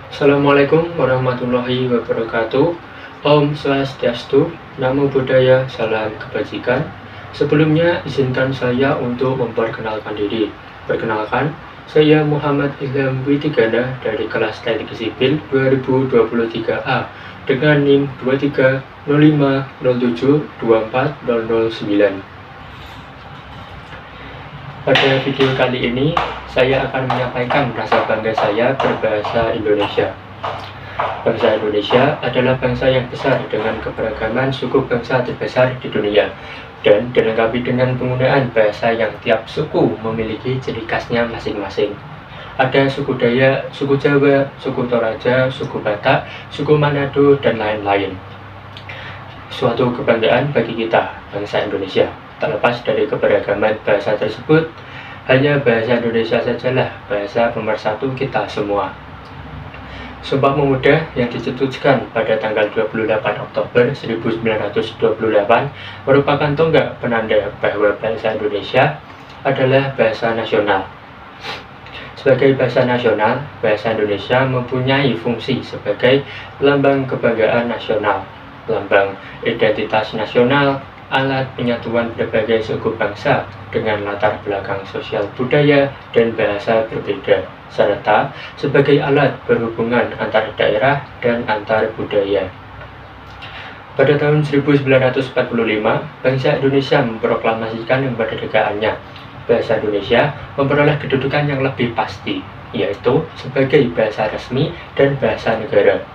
Assalamualaikum warahmatullahi wabarakatuh. Om Swastiastu, Namo Buddhaya, Salam Kebajikan. Sebelumnya izinkan saya untuk memperkenalkan diri. Perkenalkan, saya Muhammad Ilham Witiganda dari kelas Teknik Sipil 2023A dengan NIM 230507240009. Pada video kali ini, saya akan menyampaikan rasa bangga saya berbahasa Indonesia. Bangsa Indonesia adalah bangsa yang besar dengan keberagaman suku bangsa terbesar di dunia dan dilengkapi dengan penggunaan bahasa yang tiap suku memiliki ciri khasnya masing-masing. Ada suku Dayak, suku Jawa, suku Toraja, suku Batak, suku Manado, dan lain-lain. Suatu kebanggaan bagi kita, bangsa Indonesia. Terlepas dari keberagaman bahasa tersebut, hanya bahasa Indonesia sajalah bahasa pemersatu kita semua. Sumpah Pemuda yang dicetuskan pada tanggal 28 Oktober 1928 merupakan tonggak penanda bahwa bahasa Indonesia adalah bahasa nasional. Sebagai bahasa nasional, bahasa Indonesia mempunyai fungsi sebagai lambang kebanggaan nasional, lambang identitas nasional, alat penyatuan berbagai suku bangsa dengan latar belakang sosial budaya dan bahasa berbeda, serta sebagai alat berhubungan antar daerah dan antar budaya. Pada tahun 1945, bangsa Indonesia memproklamasikan kemerdekaannya. Bahasa Indonesia memperoleh kedudukan yang lebih pasti, yaitu sebagai bahasa resmi dan bahasa negara.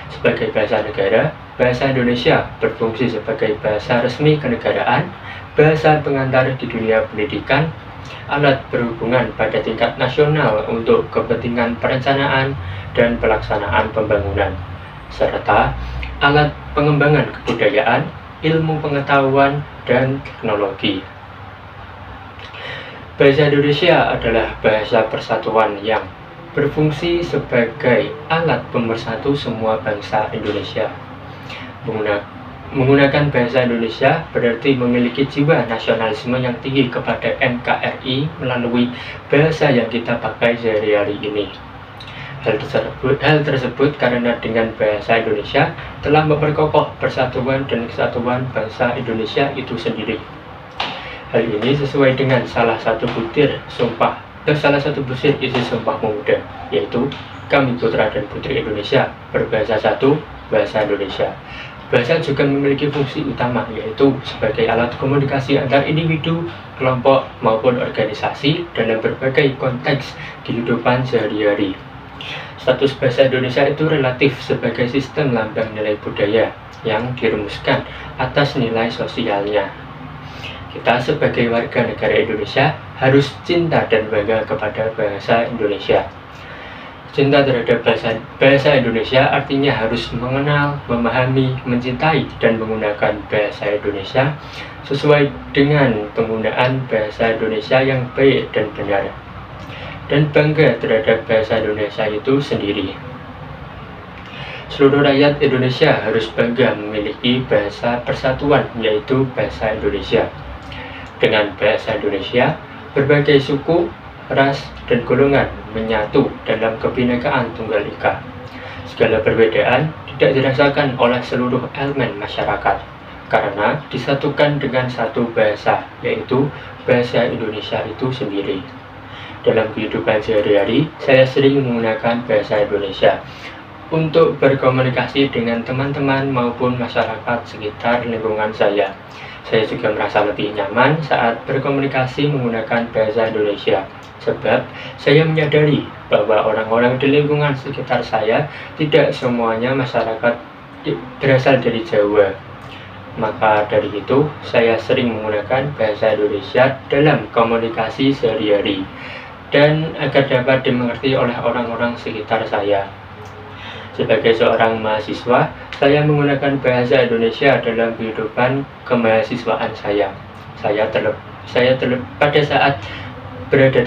Sebagai bahasa negara, bahasa Indonesia berfungsi sebagai bahasa resmi kenegaraan, bahasa pengantar di dunia pendidikan, alat berhubungan pada tingkat nasional untuk kepentingan perencanaan dan pelaksanaan pembangunan, serta alat pengembangan kebudayaan, ilmu pengetahuan, dan teknologi. Bahasa Indonesia adalah bahasa persatuan yang berfungsi sebagai alat pemersatu semua bangsa Indonesia. Menggunakan bahasa Indonesia berarti memiliki jiwa nasionalisme yang tinggi kepada NKRI melalui bahasa yang kita pakai sehari-hari ini. Hal tersebut karena dengan bahasa Indonesia telah memperkokoh persatuan dan kesatuan bangsa Indonesia itu sendiri. Hal ini sesuai dengan salah satu butir isi Sumpah Pemuda, yaitu kami putra dan putri Indonesia berbahasa satu, bahasa Indonesia. Bahasa juga memiliki fungsi utama, yaitu sebagai alat komunikasi antar individu, kelompok, maupun organisasi dalam berbagai konteks kehidupan sehari-hari. Status bahasa Indonesia itu relatif sebagai sistem lambang nilai budaya yang dirumuskan atas nilai sosialnya. Kita sebagai warga negara Indonesia harus cinta dan bangga kepada bahasa Indonesia. Cinta terhadap bahasa Indonesia artinya harus mengenal, memahami, mencintai, dan menggunakan bahasa Indonesia sesuai dengan penggunaan bahasa Indonesia yang baik dan benar, dan bangga terhadap bahasa Indonesia itu sendiri. Seluruh rakyat Indonesia harus bangga memiliki bahasa persatuan, yaitu bahasa Indonesia. Dengan bahasa Indonesia, berbagai suku, ras, dan golongan menyatu dalam kebinekaan Tunggal Ika. Segala perbedaan tidak dirasakan oleh seluruh elemen masyarakat, karena disatukan dengan satu bahasa, yaitu bahasa Indonesia itu sendiri. Dalam kehidupan sehari-hari, saya sering menggunakan bahasa Indonesia untuk berkomunikasi dengan teman-teman maupun masyarakat sekitar lingkungan saya. Saya juga merasa lebih nyaman saat berkomunikasi menggunakan bahasa Indonesia, sebab saya menyadari bahwa orang-orang di lingkungan sekitar saya tidak semuanya masyarakat berasal dari Jawa. Maka dari itu, saya sering menggunakan bahasa Indonesia dalam komunikasi sehari-hari, dan agar dapat dimengerti oleh orang-orang sekitar saya. Sebagai seorang mahasiswa, saya menggunakan bahasa Indonesia dalam kehidupan kemahasiswaan saya. Pada saat berada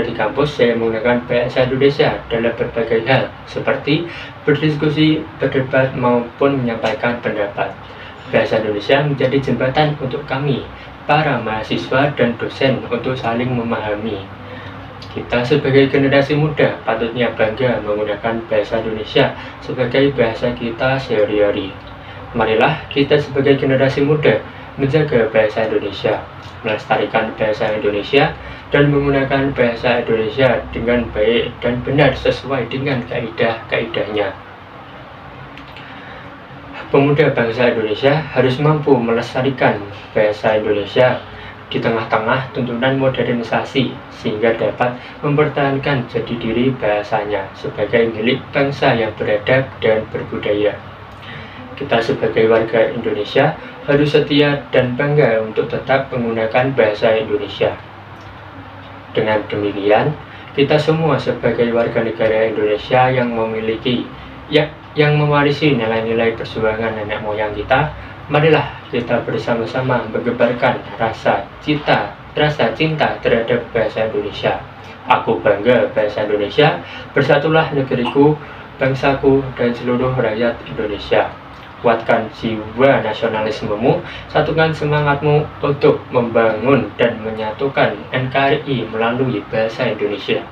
di kampus, saya menggunakan bahasa Indonesia dalam berbagai hal, seperti berdiskusi, berdebat, maupun menyampaikan pendapat. Bahasa Indonesia menjadi jembatan untuk kami, para mahasiswa dan dosen, untuk saling memahami. Kita sebagai generasi muda patutnya bangga menggunakan bahasa Indonesia sebagai bahasa kita sehari-hari. Marilah kita sebagai generasi muda menjaga bahasa Indonesia, melestarikan bahasa Indonesia, dan menggunakan bahasa Indonesia dengan baik dan benar sesuai dengan kaidah-kaidahnya. Pemuda bangsa Indonesia harus mampu melestarikan bahasa Indonesia di tengah-tengah tuntunan modernisasi sehingga dapat mempertahankan jati diri bahasanya sebagai milik bangsa yang beradab dan berbudaya. Kita sebagai warga Indonesia harus setia dan bangga untuk tetap menggunakan bahasa Indonesia. Dengan demikian, kita semua sebagai warga negara Indonesia yang mewarisi nilai-nilai perjuangan nenek moyang kita, marilah kita bersama-sama mengebarkan rasa cinta terhadap bahasa Indonesia. Aku bangga bahasa Indonesia, bersatulah negeriku, bangsaku, dan seluruh rakyat Indonesia. Kuatkan jiwa nasionalismemu, satukan semangatmu untuk membangun dan menyatukan NKRI melalui bahasa Indonesia.